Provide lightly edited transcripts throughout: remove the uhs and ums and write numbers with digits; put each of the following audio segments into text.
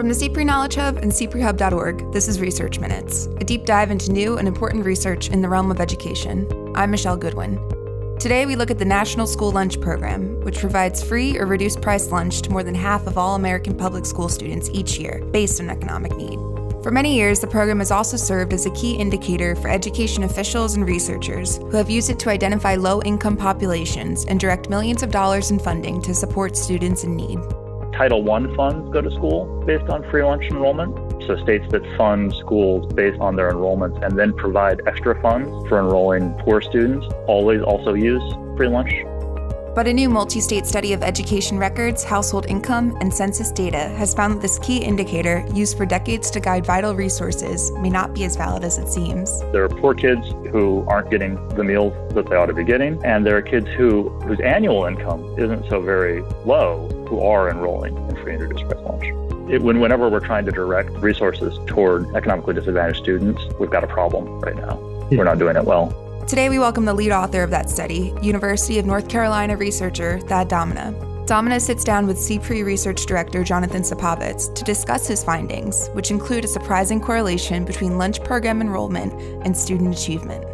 From the CPRE Knowledge Hub and cprehub.org, this is Research Minutes, a deep dive into new and important research in the realm of education. I'm Michelle Goodwin. Today we look at the National School Lunch Program, which provides free or reduced price lunch to more than half of all American public school students each year, based on economic need. For many years, the program has also served as a key indicator for education officials and researchers who have used it to identify low-income populations and direct millions of dollars in funding to support students in need. Title I funds go to school based on free lunch enrollment. So states that fund schools based on their enrollments and then provide extra funds for enrolling poor students always also use free lunch. But a new multi-state study of education records, household income, and census data has found that this key indicator, used for decades to guide vital resources, may not be as valid as it seems. There are poor kids who aren't getting the meals that they ought to be getting, and there are kids whose annual income isn't so very low who are enrolling in free and reduced price lunch. Whenever we're trying to direct resources toward economically disadvantaged students, we've got a problem right now. We're not doing it well. Today we welcome the lead author of that study, University of North Carolina researcher Thurston Domina. Domina sits down with CPRE Research Director Jonathan Supovitz to discuss his findings, which include a surprising correlation between lunch program enrollment and student achievement.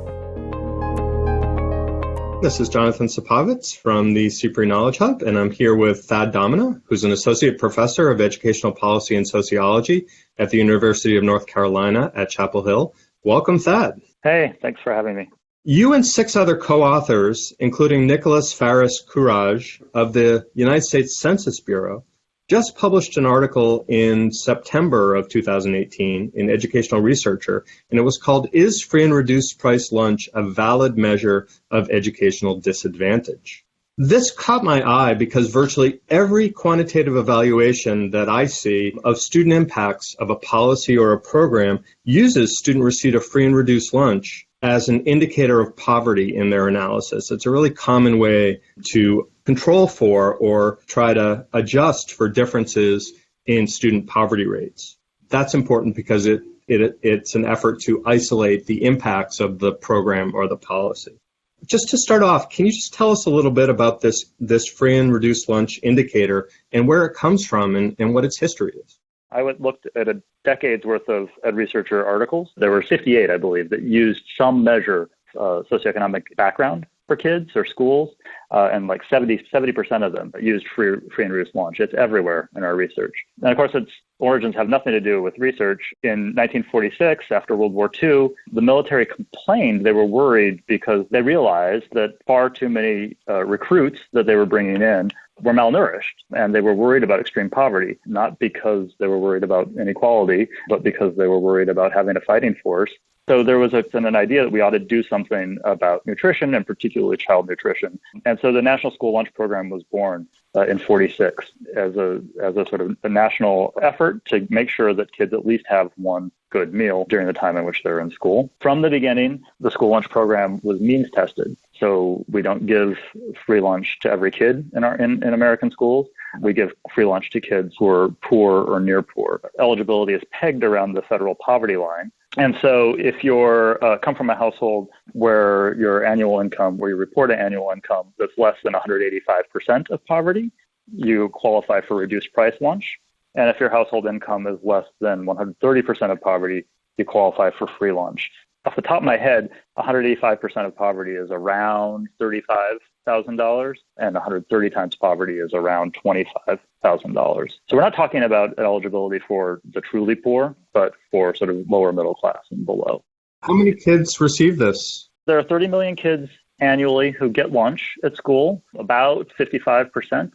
This is Jonathan Supovitz from the CPRE Knowledge Hub, and I'm here with Thurston Domina, who's an associate professor of educational policy and sociology at the University of North Carolina at Chapel Hill. Welcome, Thad. Hey, thanks for having me. You and 6 other co-authors, including Nicholas Faris-Courage of the United States Census Bureau, just published an article in September of 2018 in Educational Researcher, and it was called, "Is Free and Reduced Price Lunch a Valid Measure of Educational Disadvantage?" This caught my eye because virtually every quantitative evaluation that I see of student impacts of a policy or a program uses student receipt of free and reduced lunch as an indicator of poverty in their analysis. It's a really common way to control for or try to adjust for differences in student poverty rates. That's important because it's an effort to isolate the impacts of the program or the policy. Just to start off, can you just tell us a little bit about this free and reduced lunch indicator and where it comes from and what its history is? I looked at a decade's worth of Ed Researcher articles. There were 58, I believe, that used some measure of socioeconomic background for kids or schools, and like 70% of them used free and reduced lunch. It's everywhere in our research. And of course, its origins have nothing to do with research. In 1946, after World War II, the military complained they were worried because they realized that far too many recruits that they were bringing in were malnourished, and they were worried about extreme poverty, not because they were worried about inequality, but because they were worried about having a fighting force. So there was an idea that we ought to do something about nutrition, and particularly child nutrition. And so the National School Lunch Program was born in 46 as a sort of a national effort to make sure that kids at least have one good meal during the time in which they're in school. From the beginning, the school lunch program was means tested. So we don't give free lunch to every kid in American schools. We give free lunch to kids who are poor or near poor. Eligibility is pegged around the federal poverty line. And so if you're come from a household where your annual income, where you report an annual income that's less than 185% of poverty, you qualify for reduced price lunch. And if your household income is less than 130% of poverty, you qualify for free lunch. Off the top of my head, 185% of poverty is around $35,000, and 130 times poverty is around $25,000. So we're not talking about eligibility for the truly poor, but for sort of lower middle class and below. How many kids receive this? There are 30 million kids annually who get lunch at school. About 55%,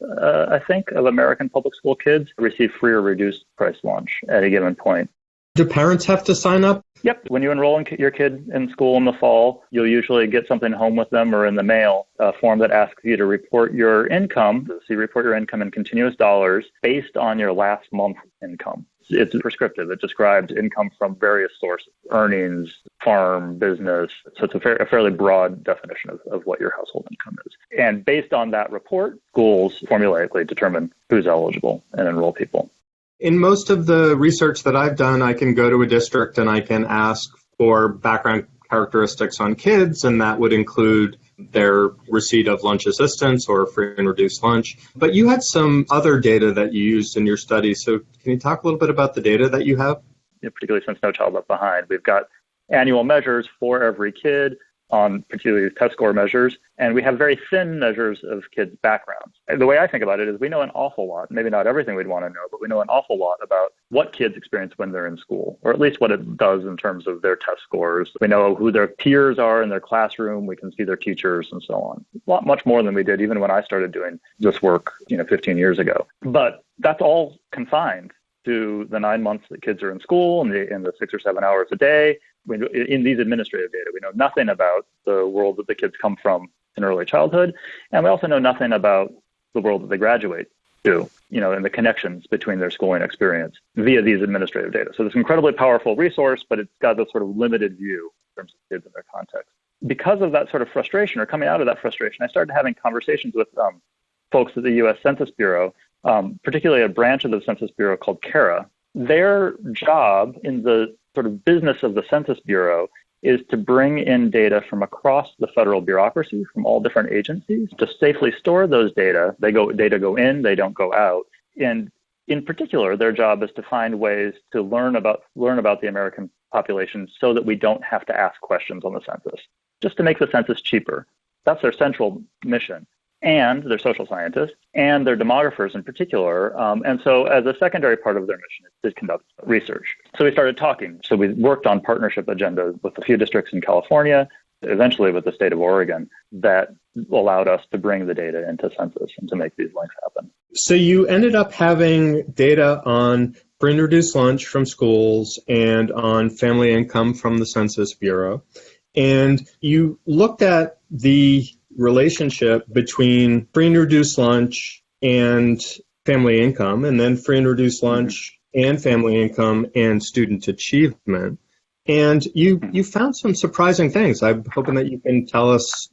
I think, of American public school kids receive free or reduced price lunch at a given point. Do parents have to sign up? Yep. When you enroll your kid in school in the fall, you'll usually get something home with them or in the mail, a form that asks you to report your income. So you report your income in continuous dollars based on your last month's income. It's prescriptive. It describes income from various sources, earnings, farm, business. So it's a fairly broad definition of what your household income is. And based on that report, schools formulaically determine who's eligible and enroll people. In most of the research that I've done, I can go to a district and I can ask for background characteristics on kids, and that would include their receipt of lunch assistance or free and reduced lunch. But you had some other data that you used in your study. So can you talk a little bit about the data that you have? Yeah, particularly since No Child Left Behind, we've got annual measures for every kid on particularly test score measures, and we have very thin measures of kids' backgrounds. And the way I think about it is we know an awful lot, maybe not everything we'd want to know, but we know an awful lot about what kids experience when they're in school, or at least what it does in terms of their test scores. We know who their peers are in their classroom, we can see their teachers and so on. Much more than we did even when I started doing this work, 15 years ago. But that's all confined to the 9 months that kids are in school and the 6 or 7 hours a day. In these administrative data, we know nothing about the world that the kids come from in early childhood, and we also know nothing about the world that they graduate to, and the connections between their schooling experience via these administrative data. So it's an incredibly powerful resource, but it's got this sort of limited view in terms of kids and their context. Because of that sort of frustration, or coming out of that frustration, I started having conversations with folks at the U.S. Census Bureau, particularly a branch of the Census Bureau called CARA. Their job in the sort of business of the Census Bureau is to bring in data from across the federal bureaucracy, from all different agencies, to safely store those data. Data go in, they don't go out. And in particular, their job is to find ways to learn about the American population so that we don't have to ask questions on the census, just to make the census cheaper. That's their central mission. And they're social scientists, and they're demographers in particular. And so as a secondary part of their mission is to conduct research. So we started talking. So we worked on partnership agendas with a few districts in California, eventually with the state of Oregon, that allowed us to bring the data into census and to make these links happen. So you ended up having data on free and reduced lunch from schools and on family income from the Census Bureau. And you looked at the relationship between free and reduced lunch and family income, and then free and reduced lunch and family income and student achievement. And you found some surprising things. I'm hoping that you can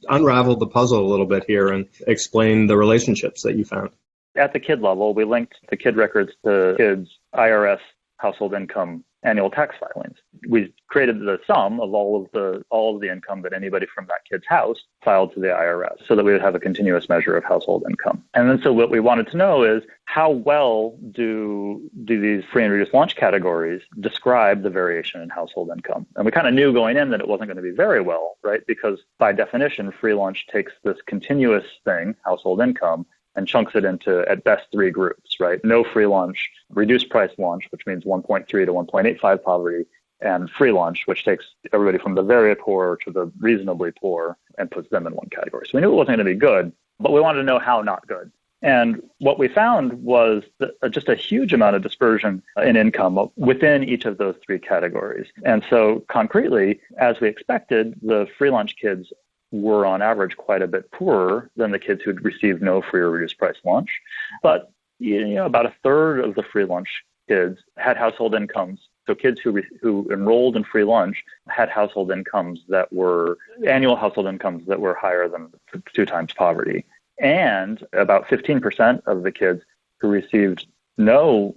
unravel the puzzle a little bit here and explain the relationships that you found. At the kid level, we linked the kid records to kids' IRS household income annual tax filings. We created the sum of all of the income that anybody from that kid's house filed to the IRS, so that we would have a continuous measure of household income. And then so what we wanted to know is how well do these free and reduced lunch categories describe the variation in household income? And we kind of knew going in that it wasn't going to be very well, right? Because by definition, free lunch takes this continuous thing, household income, and chunks it into, at best, 3 groups, right? No free lunch, reduced price lunch, which means 1.3 to 1.85 poverty, and free lunch, which takes everybody from the very poor to the reasonably poor and puts them in one category. So we knew it wasn't going to be good, but we wanted to know how not good. And what we found was just a huge amount of dispersion in income within each of those 3 categories. And so concretely, as we expected, the free lunch kids were on average quite a bit poorer than the kids who'd received no free or reduced price lunch. But about a third of the free lunch kids had household incomes. So kids who enrolled in free lunch had household incomes annual household incomes that were higher than 2 times poverty. And about 15% of the kids who received no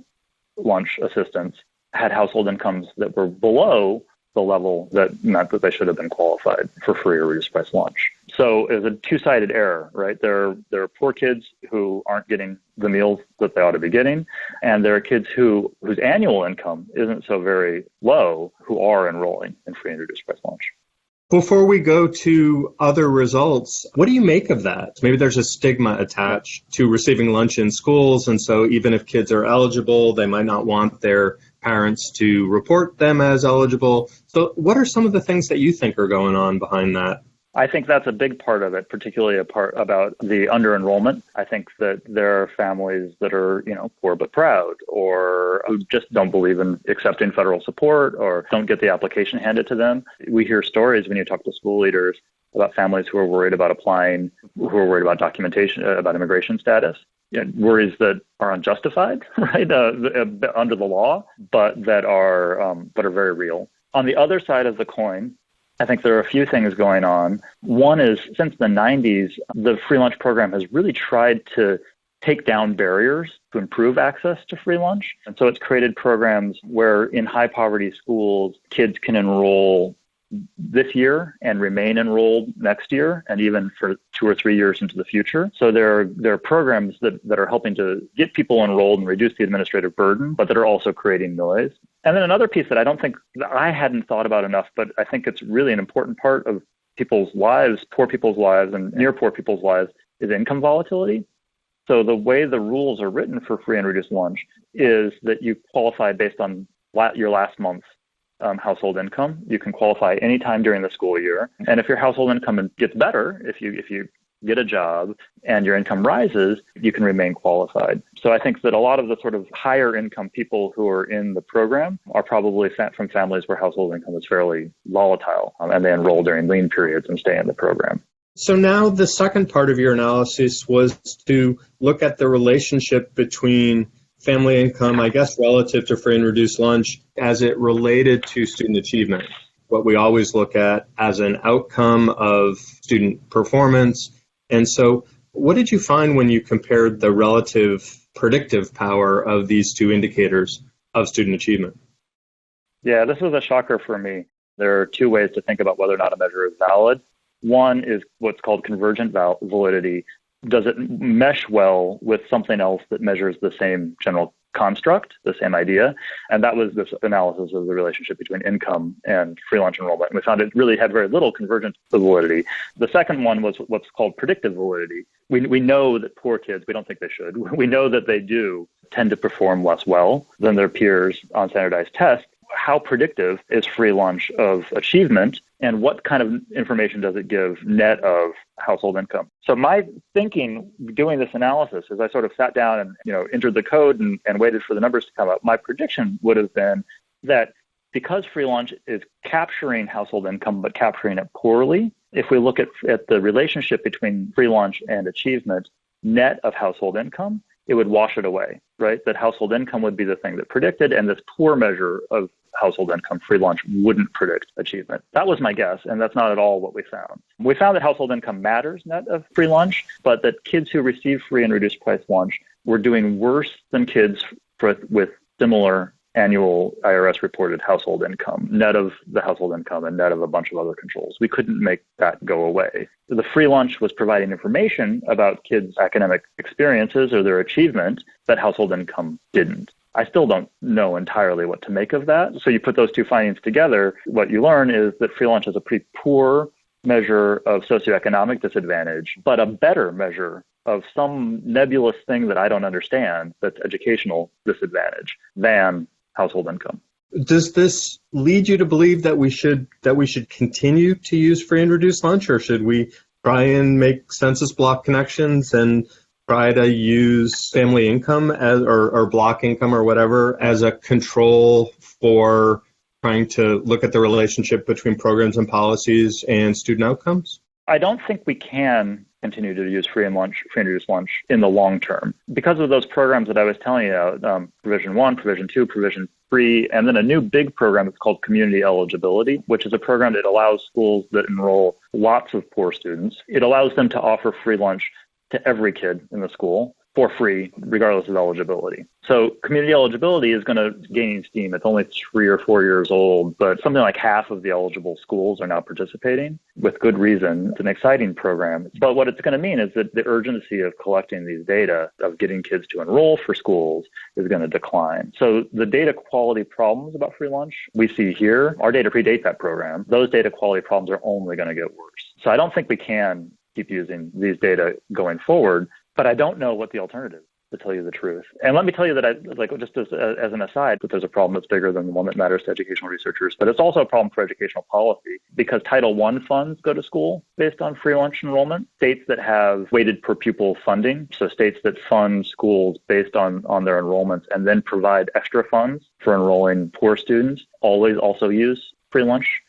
lunch assistance had household incomes that were below the level that meant that they should have been qualified for free or reduced price lunch. So it's a two-sided error, right? There are poor kids who aren't getting the meals that they ought to be getting, and there are kids whose annual income isn't so very low who are enrolling in free and reduced price lunch. Before we go to other results, what do you make of that? Maybe there's a stigma attached to receiving lunch in schools, and so even if kids are eligible, they might not want their parents to report them as eligible. So what are some of the things that you think are going on behind that? I think that's a big part of it, particularly a part about the under-enrollment. I think that there are families that are, poor but proud, or who just don't believe in accepting federal support, or don't get the application handed to them. We hear stories when you talk to school leaders about families who are worried about applying, who are worried about documentation, about immigration status. Worries that are unjustified, right, under the law, but are very real. On the other side of the coin, I think there are a few things going on. One is, since the 90s, the free lunch program has really tried to take down barriers to improve access to free lunch. And so it's created programs where in high poverty schools, kids can enroll this year and remain enrolled next year and even for 2 or 3 years into the future. So there are programs that are helping to get people enrolled and reduce the administrative burden, but that are also creating noise. And then another piece that I don't think that I hadn't thought about enough, but I think it's really an important part of people's lives, poor people's lives and near poor people's lives, is income volatility. So the way the rules are written for free and reduced lunch is that you qualify based on your last month's household income. You can qualify anytime during the school year. And if your household income gets better, if you get a job and your income rises, you can remain qualified. So I think that a lot of the sort of higher income people who are in the program are probably from families where household income is fairly volatile, and they enroll during lean periods and stay in the program. So now the second part of your analysis was to look at the relationship between family income, I guess, relative to free and reduced lunch as it related to student achievement, what we always look at as an outcome of student performance. And so what did you find when you compared the relative predictive power of these two indicators of student achievement? Yeah, this was a shocker for me. There are two ways to think about whether or not a measure is valid. One is what's called convergent validity. Does it mesh well with something else that measures the same general construct, the same idea? And that was this analysis of the relationship between income and free lunch enrollment. And we found it really had very little convergent validity. The second one was what's called predictive validity. We know that poor kids, we don't think they should, we know that they do tend to perform less well than their peers on standardized tests. How predictive is free lunch of achievement, and what kind of information does it give net of household income? So my thinking doing this analysis, as I sort of sat down and entered the code and waited for the numbers to come up, my prediction would have been that because free lunch is capturing household income but capturing it poorly, if we look at the relationship between free lunch and achievement net of household income, it would wash it away, right? That household income would be the thing that predicted, and this poor measure of household income, free lunch, wouldn't predict achievement. That was my guess, and that's not at all what we found. We found that household income matters net of free lunch, but that kids who receive free and reduced price lunch were doing worse than kids with similar annual IRS reported household income, net of the household income and net of a bunch of other controls. We couldn't make that go away. The free lunch was providing information about kids' academic experiences or their achievement that household income didn't. I still don't know entirely what to make of that. So you put those two findings together, what you learn is that free lunch is a pretty poor measure of socioeconomic disadvantage, but a better measure of some nebulous thing that I don't understand that's educational disadvantage than household income. Does this lead you to believe that we should continue to use free and reduced lunch, or should we try and make census block connections and try to use family income or block income or whatever as a control for trying to look at the relationship between programs and policies and student outcomes? I don't think we can continue to use free and reduced lunch in the long term because of those programs that I was telling you about, Provision 1, Provision 2, Provision 3, and then a new big program that's called Community Eligibility, which is a program that allows schools that enroll lots of poor students. It allows them to offer free lunch to every kid in the school for free, regardless of eligibility. So community eligibility is going to gain steam. It's only 3 or 4 years old, but something like half of the eligible schools are now participating with good reason. It's an exciting program. But what it's going to mean is that the urgency of collecting these data, of getting kids to enroll for schools, is going to decline. So the data quality problems about free lunch we see here, our data predate that program. Those data quality problems are only going to get worse. So I don't think we can keep using these data going forward. But I don't know what the alternative is, to tell you the truth. And let me tell you that just as an aside, that there's a problem that's bigger than the one that matters to educational researchers. But it's also a problem for educational policy because Title I funds go to school based on free lunch enrollment. States that have weighted per pupil funding, so states that fund schools based on their enrollments and then provide extra funds for enrolling poor students, always also use free lunch.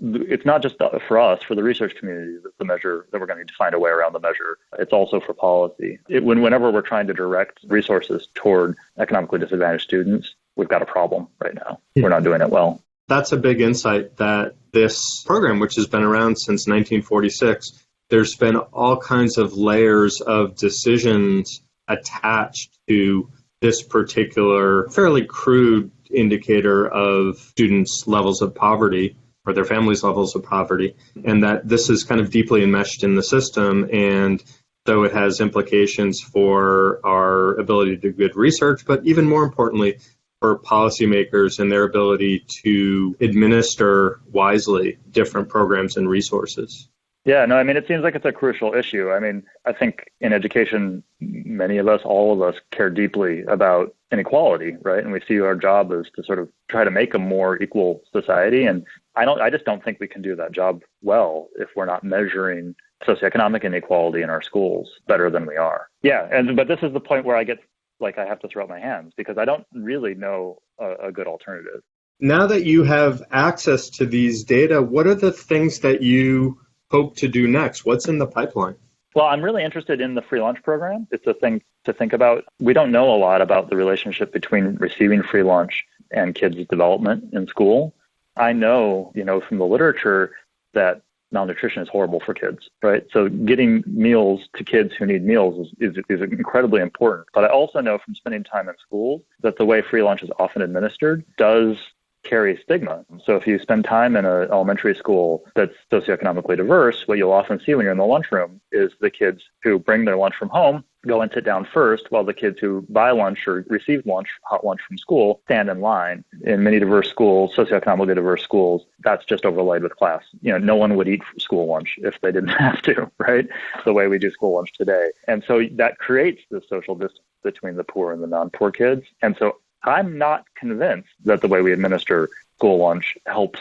It's not just for us, for the research community, that's the measure that we're going to need to find a way around the measure. It's also for policy. Whenever we're trying to direct resources toward economically disadvantaged students, we've got a problem right now. We're not doing it well. That's a big insight that this program, which has been around since 1946, there's been all kinds of layers of decisions attached to this particular fairly crude indicator of students' levels of poverty. or their families' levels of poverty, and that this is kind of deeply enmeshed in the system. And so it has implications for our ability to do good research, but even more importantly, for policymakers and their ability to administer wisely different programs and resources. Yeah, no, I mean, it seems like it's a crucial issue. I mean, I think in education, many of us, all of us care deeply about inequality, right? And we see our job is to sort of try to make a more equal society. And I just don't think we can do that job well if we're not measuring socioeconomic inequality in our schools better than we are. Yeah, but this is the point where I get like I have to throw up my hands because I don't really know a good alternative. Now that you have access to these data, what are the things that you hope to do next? What's in the pipeline? Well, I'm really interested in the free lunch program. It's a thing to think about. We don't know a lot about the relationship between receiving free lunch and kids' development in school. I know, from the literature that malnutrition is horrible for kids, right? So getting meals to kids who need meals is incredibly important. But I also know from spending time in schools that the way free lunch is often administered does carry stigma. So if you spend time in an elementary school that's socioeconomically diverse, what you'll often see when you're in the lunchroom is the kids who bring their lunch from home go and sit down first, while the kids who buy lunch or receive lunch, hot lunch from school, stand in line. In many diverse schools, socioeconomically diverse schools, that's just overlaid with class. No one would eat school lunch if they didn't have to, right? The way we do school lunch today. And so that creates the social distance between the poor and the non-poor kids. And so I'm not convinced that the way we administer school lunch helps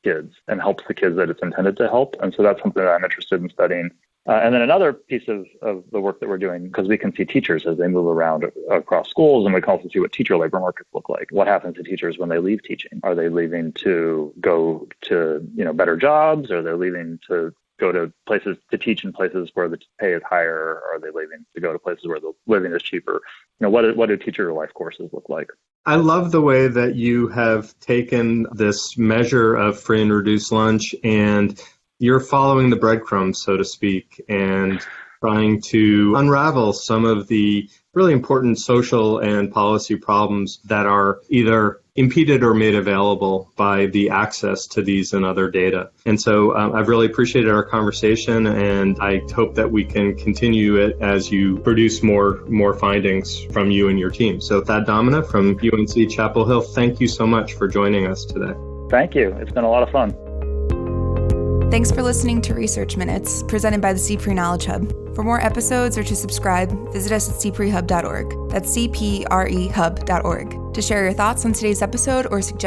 kids and helps the kids that it's intended to help. And so that's something that I'm interested in studying. And then another piece of the work that we're doing, because we can see teachers as they move around across schools, and we can also see what teacher labor markets look like. What happens to teachers when they leave teaching? Are they leaving to go to better jobs? Are they leaving to go to places to teach in places where the pay is higher? Or are they leaving to go to places where the living is cheaper? What do teacher life courses look like? I love the way that you have taken this measure of free and reduced lunch and you're following the breadcrumbs, so to speak, and trying to unravel some of the really important social and policy problems that are either impeded or made available by the access to these and other data. And so I've really appreciated our conversation, and I hope that we can continue it as you produce more findings from you and your team. So Thurston Domina from UNC Chapel Hill, thank you so much for joining us today. Thank you. It's been a lot of fun. Thanks for listening to Research Minutes, presented by the CPRE Knowledge Hub. For more episodes or to subscribe, visit us at cprehub.org. That's cprehub.org. To share your thoughts on today's episode or suggest